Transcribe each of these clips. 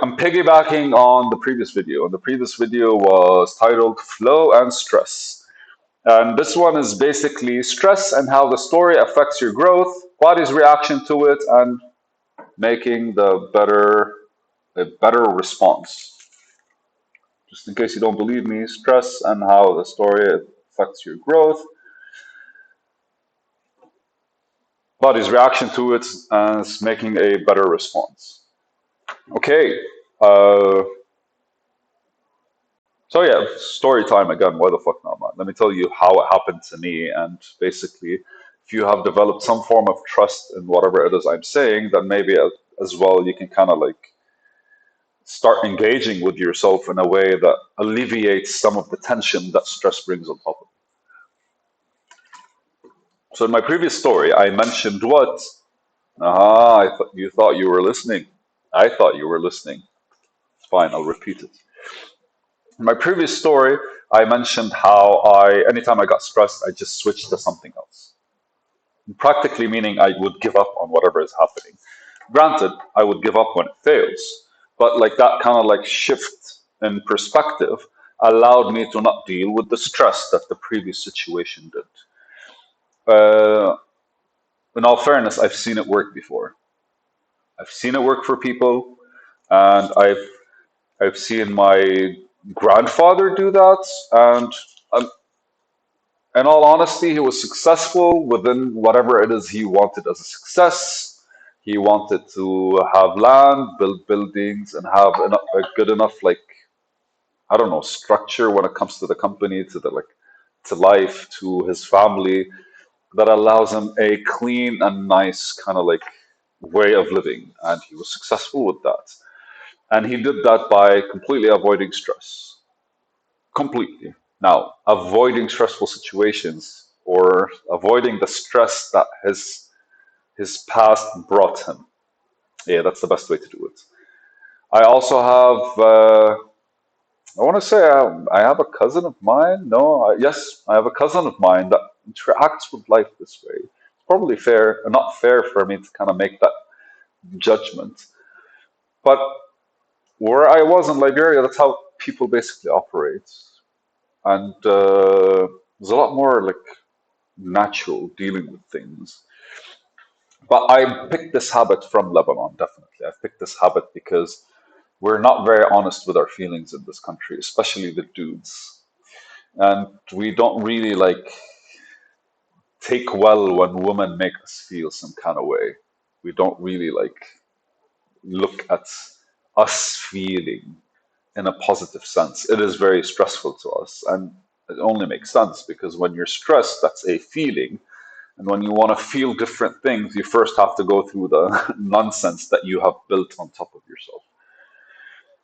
I'm piggybacking on the previous video. And the previous video was titled Flow and Stress. And this one is basically stress and how the story affects your growth, body's reaction to it, and making a better response. Just in case you don't believe me, stress and how the story affects your growth, body's reaction to it, and making a better response. Okay. Uh, So yeah, story time again. Why the fuck not, man? Let me tell you how it happened to me, and basically, if you have developed some form of trust in whatever it is I'm saying, then maybe as well you can kind of like start engaging with yourself in a way that alleviates some of the tension that stress brings on top of it. So in my previous story, I mentioned what? You thought you were listening. I thought you were listening. Fine, I'll repeat it. In my previous story, I mentioned how anytime I got stressed, I just switched to something else. Practically meaning I would give up on whatever is happening. Granted, I would give up when it fails, but like that kind of like shift in perspective allowed me to not deal with the stress that the previous situation did. In all fairness, I've seen it work before. I've seen it work for people, and I've seen my grandfather do that, and um, in all honesty, he was successful within whatever it is he wanted as a success. He wanted to have land, build buildings, and have a good enough, like, I don't know, structure when it comes to the company, to the like, to life, to his family, that allows him a clean and nice kind of like way of living. And he was successful with that. And he did that by completely avoiding stress. Completely. Now, avoiding stressful situations or avoiding the stress that his past brought him. Yeah, that's the best way to do it. I also have, I want to say, I have a cousin of mine. No, yes, I have a cousin of mine that interacts with life this way. It's probably fair, not fair for me to kind of make that judgment. But where I was in Liberia, that's how people basically operate. And there's a lot more like natural dealing with things. But I picked this habit from Lebanon, definitely. I've picked this habit because we're not very honest with our feelings in this country, especially the dudes. And we don't really like take well when women make us feel some kind of way. We don't really like look at us feeling in a positive sense. It is very stressful to us. And it only makes sense because when you're stressed, that's a feeling. And when you want to feel different things, you first have to go through the nonsense that you have built on top of yourself.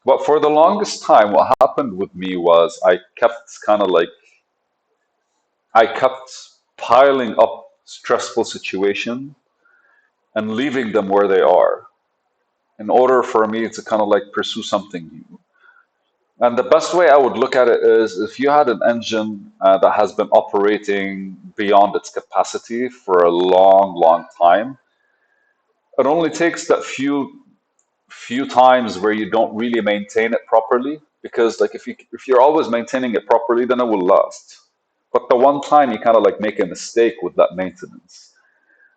But for the longest time, what happened with me was I kept piling up stressful situations and leaving them where they are in order for me to kind of like pursue something new. And the best way I would look at it is if you had an engine that has been operating beyond its capacity for a long, long time, it only takes that few times where you don't really maintain it properly, because like if you're always maintaining it properly, then it will last. But the one time you kind of like make a mistake with that maintenance,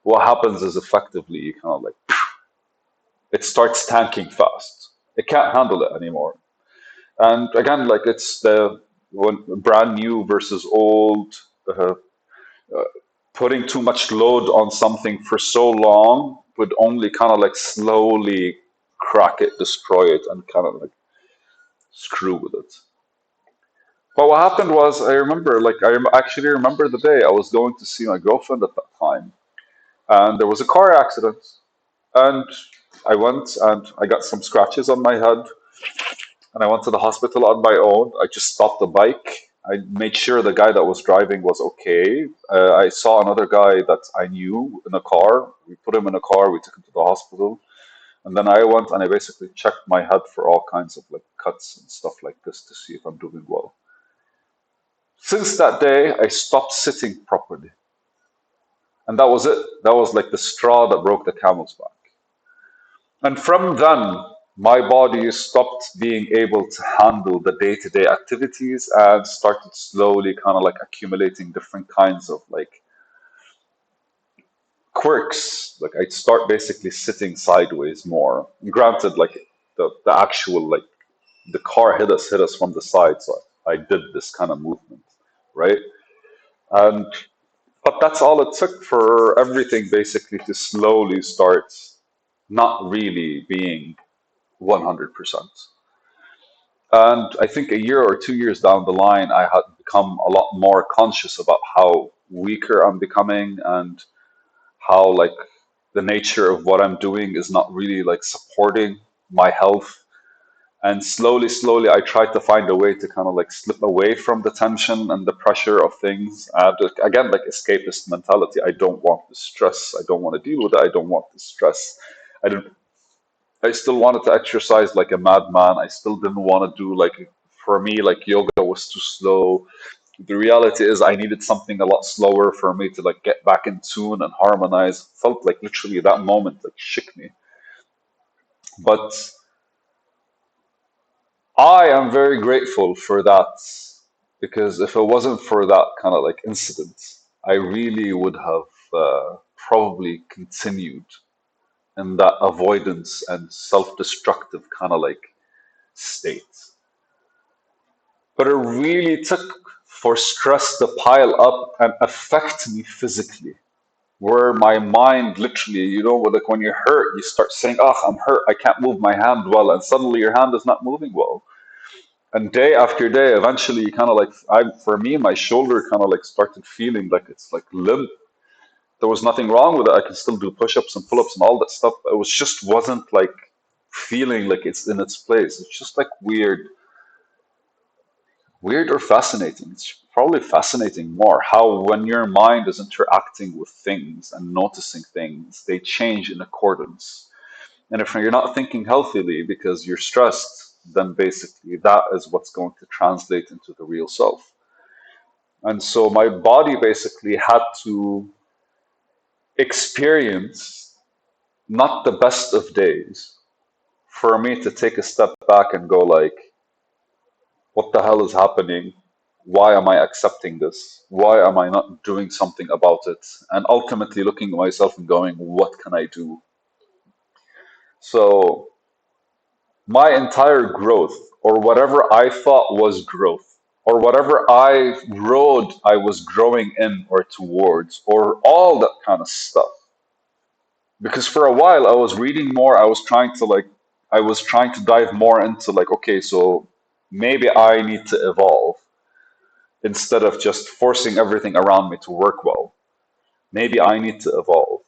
what happens is effectively you kind of like it starts tanking fast. It can't handle it anymore. And again, like it's the brand new versus old, uh, putting too much load on something for so long would only kind of like slowly crack it, destroy it, and kind of like screw with it. But what happened was, I remember, like, actually remember the day I was going to see my girlfriend at that time, and there was a car accident, and I went and I got some scratches on my head, and I went to the hospital on my own. I just stopped the bike. I made sure the guy that was driving was okay. I saw another guy that I knew in a car. We put him in a car. We took him to the hospital. And then I went and I basically checked my head for all kinds of like cuts and stuff like this to see if I'm doing well. Since that day, I stopped sitting properly. And that was it. That was like the straw that broke the camel's back. And from then, my body stopped being able to handle the day-to-day activities and started slowly kind of like accumulating different kinds of like quirks. Like I'd start basically sitting sideways more. Granted, like the actual like the car hit us from the side, so I did this kind of movement, right? And but that's all it took for everything basically to slowly start not really being 100%. And I think a year or 2 years down the line, I had become a lot more conscious about how weaker I'm becoming and how like the nature of what I'm doing is not really like supporting my health. And slowly, I tried to find a way to kind of like slip away from the tension and the pressure of things. Again, like escapist mentality. I don't want the stress. I don't want to deal with it. I don't want the stress. I don't. I still wanted to exercise like a madman. I still didn't want to do like for me like yoga was too slow. The reality is I needed something a lot slower for me to like get back in tune and harmonize. Felt like literally that moment like shook me. But I am very grateful for that because if it wasn't for that kind of like incident, I really would have probably continued in that avoidance and self-destructive kind of like state. But it really took for stress to pile up and affect me physically, where my mind literally, like when you're hurt, you start saying, "Oh, I'm hurt. I can't move my hand well," and suddenly your hand is not moving well. And day after day, eventually, you kind of like, for me, my shoulder kind of like started feeling like it's like limp. There was nothing wrong with it. I could still do push-ups and pull-ups and all that stuff. It was just wasn't like feeling like it's in its place. It's just like weird or fascinating. It's probably fascinating more how when your mind is interacting with things and noticing things, they change in accordance. And if you're not thinking healthily because you're stressed, then basically that is what's going to translate into the real self. And so my body basically had to experience not the best of days for me to take a step back and go like, what the hell is happening? Why am I accepting this? Why am I not doing something about it? And ultimately looking at myself and going, what can I do? So my entire growth, or whatever I thought was growth, or whatever road I was growing in or towards, or all that kind of stuff. Because for a while I was reading more, I was trying to dive more into like, okay, so maybe I need to evolve instead of just forcing everything around me to work well. Maybe I need to evolve.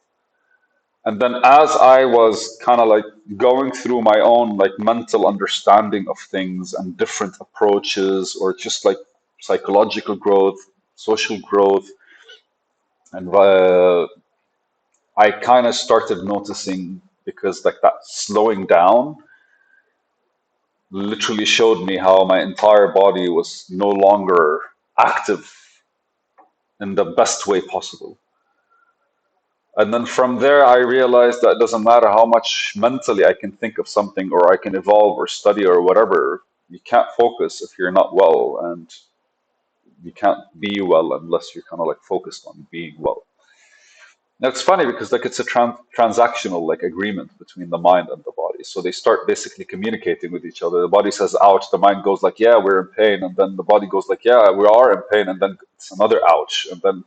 And then as I was kind of like going through my own like mental understanding of things and different approaches or just like psychological growth, social growth, and I kind of started noticing because like that slowing down literally showed me how my entire body was no longer active in the best way possible. And then from there, I realized that it doesn't matter how much mentally I can think of something or I can evolve or study or whatever. You can't focus if you're not well, and you can't be well unless you're kind of like focused on being well. Now it's funny because like it's a transactional like agreement between the mind and the body. So they start basically communicating with each other. The body says ouch, the mind goes like, yeah, we're in pain, and then the body goes like, yeah, we are in pain, and then it's another ouch, and then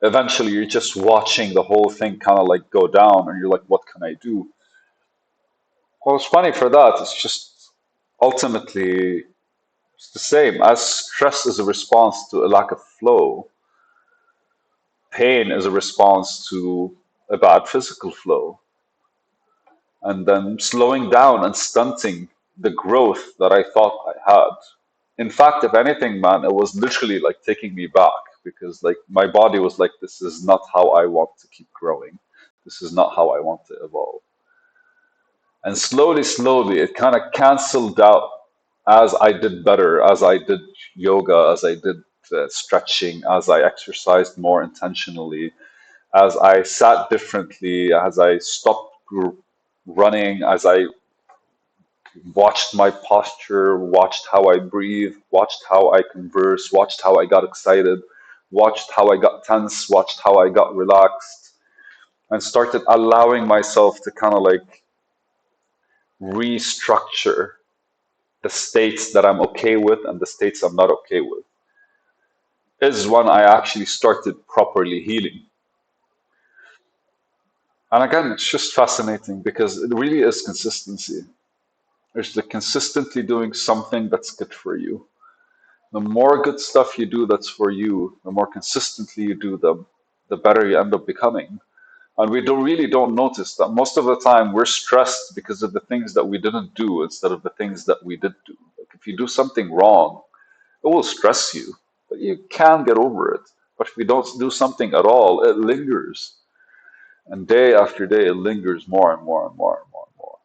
eventually you're just watching the whole thing kind of like go down and you're like, what can I do? Well, it's funny for that. It's just ultimately it's the same. As stress is a response to a lack of flow, pain is a response to a bad physical flow. And then slowing down and stunting the growth that I thought I had. In fact, if anything, man, it was literally like taking me back because like my body was like, this is not how I want to keep growing. This is not how I want to evolve. And slowly, it kind of canceled out as I did better, as I did yoga, as I did stretching, as I exercised more intentionally, as I sat differently, as I stopped running, as I watched my posture, watched how I breathe, watched how I converse, watched how I got excited, watched how I got tense, watched how I got relaxed, and started allowing myself to kind of like restructure the states that I'm okay with and the states I'm not okay with, is when I actually started properly healing. And again, it's just fascinating because it really is consistency. There's the consistently doing something that's good for you. The more good stuff you do that's for you, the more consistently you do them, the better you end up becoming. And we don't notice that most of the time we're stressed because of the things that we didn't do instead of the things that we did do. Like if you do something wrong, it will stress you, but you can get over it. But if you don't do something at all, it lingers. And day after day, it lingers more and more and more and more and more.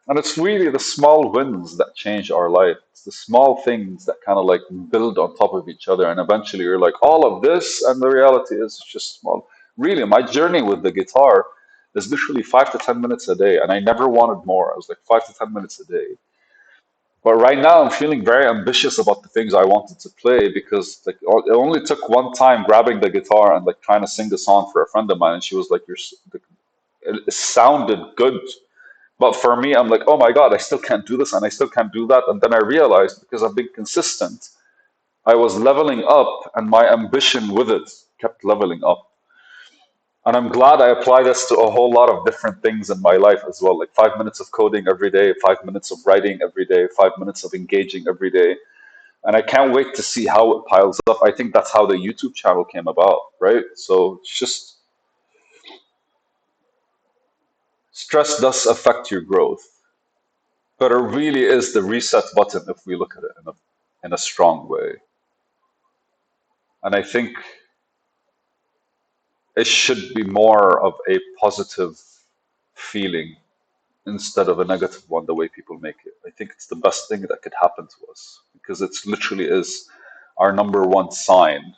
And it's really the small wins that change our life. It's the small things that kind of like build on top of each other. And eventually you're like, all of this, and the reality is just small. Really, my journey with the guitar is literally 5 to 10 minutes a day. And I never wanted more. I was like 5 to 10 minutes a day. But right now, I'm feeling very ambitious about the things I wanted to play because like it only took one time grabbing the guitar and like trying to sing the song for a friend of mine, and she was like, it sounded good." But for me, I'm like, "Oh my God, I still can't do this, and I still can't do that." And then I realized because I've been consistent, I was leveling up, and my ambition with it kept leveling up. And I'm glad I apply this to a whole lot of different things in my life as well. Like 5 minutes of coding every day, 5 minutes of writing every day, 5 minutes of engaging every day. And I can't wait to see how it piles up. I think that's how the YouTube channel came about, right? So it's just stress does affect your growth, but it really is the reset button if we look at it in a strong way. And I think it should be more of a positive feeling instead of a negative one, the way people make it. I think it's the best thing that could happen to us because it's literally is our number one sign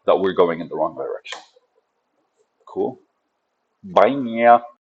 that we're going in the wrong direction. Cool. Bye, Mia.